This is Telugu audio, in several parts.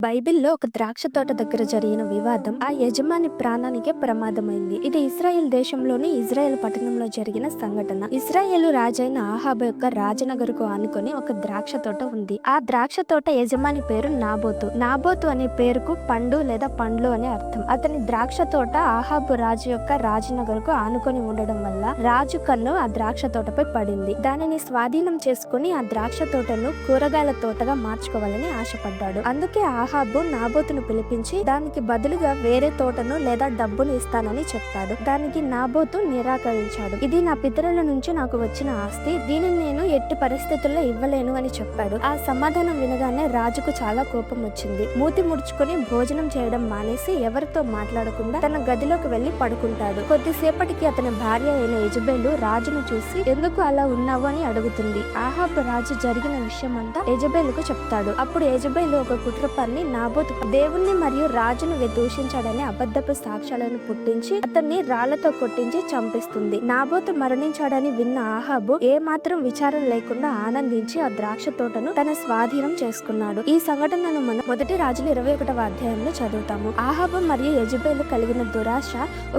బైబిల్లో ఒక ద్రాక్ష తోట దగ్గర జరిగిన వివాదం ఆ యజమాని ప్రాణానికే ప్రమాదమైంది. ఇది ఇశ్రాయేల్ దేశంలోని ఇజ్రాయెల్ పట్టణంలో జరిగిన సంఘటన. ఇశ్రాయేలు రాజైన ఆహాబు యొక్క రాజనగరుకు ఆనుకొని ఒక ద్రాక్ష తోట ఉంది. ఆ ద్రాక్ష తోట యజమాని పేరు నాబోతు. నాబోతు అనే పేరుకు పండు లేదా పండ్లు అనే అర్థం. అతని ద్రాక్ష తోట ఆహాబు రాజు యొక్క రాజనగరుకు ఆనుకొని ఉండడం వల్ల రాజు కన్ను ఆ ద్రాక్ష తోటపై పడింది. దానిని స్వాధీనం చేసుకుని ఆ ద్రాక్ష తోటను కూరగాయల తోటగా మార్చుకోవాలని ఆశపడ్డాడు. అందుకే ఆహాబు నాబోతును పిలిపించి దానికి బదులుగా వేరే తోటను లేదా డబ్బును ఇస్తానని చెప్పాడు. దానికి నాబోతు నిరాకరించాడు. ఇది నా పితరుల నుంచి నాకు వచ్చిన ఆస్తి, దీనిని నేను ఎట్టి పరిస్థితుల్లో ఇవ్వలేను అని చెప్పాడు. ఆ సమాధానం వినగానే రాజుకు చాలా కోపం వచ్చింది. మూతి ముడుచుకొని భోజనం చేయడం మానేసి ఎవరితో మాట్లాడకుండా తన గదిలోకి వెళ్లి పడుకుంటాడు. కొద్దిసేపటికి అతని భార్య అయిన యెజెబెలు రాజును చూసి ఎందుకు అలా ఉన్నావు అని అడుగుతుంది. ఆహాబు రాజు జరిగిన విషయం అంతా యెజెబెలుకు చెప్తాడు. అప్పుడు యెజెబెలు ఒక కుట్ర పన్ని నాబోతు దేవుణ్ణి మరియు రాజును దూషించాడని అబద్ధపు సాక్ష్యాలను పుట్టించి అతన్ని రాళ్లతో కొట్టించి చంపిస్తుంది. నాబోతు మరణించాడని విన్న ఆహాబు ఏ మాత్రం విచారం లేకుండా ఆనందించి ఆ ద్రాక్ష తోటను తన స్వాధీనం చేసుకున్నాడు. ఈ సంఘటనను మనం మొదటి రాజులు 21వ అధ్యాయంలో చదువుతాము. ఆహాబు మరియు యెజెబెలు కలిగిన దురాశ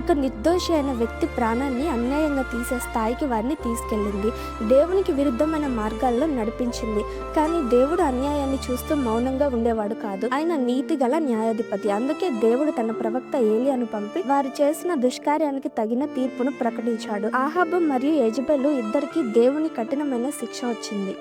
ఒక నిర్దోషి అయిన వ్యక్తి ప్రాణాన్ని అన్యాయంగా తీసే స్థాయికి వారిని తీసుకెళ్లింది. దేవునికి విరుద్ధమైన మార్గాల్లో నడిపించింది. కానీ దేవుడు అన్యాయాన్ని చూస్తూ మౌనంగా ఉండేవాడు కాదు. ఆయన నీతి గల న్యాయాధిపతి. అందుకే దేవుడు తన ప్రవక్త ఏలియాను పంపి వారు చేసిన దుష్కార్యానికి తగిన తీర్పును ప్రకటించాడు. ఆహాబు మరియు యెజెబెలు ఇద్దరికి దేవుని కఠినమైన శిక్ష వచ్చింది.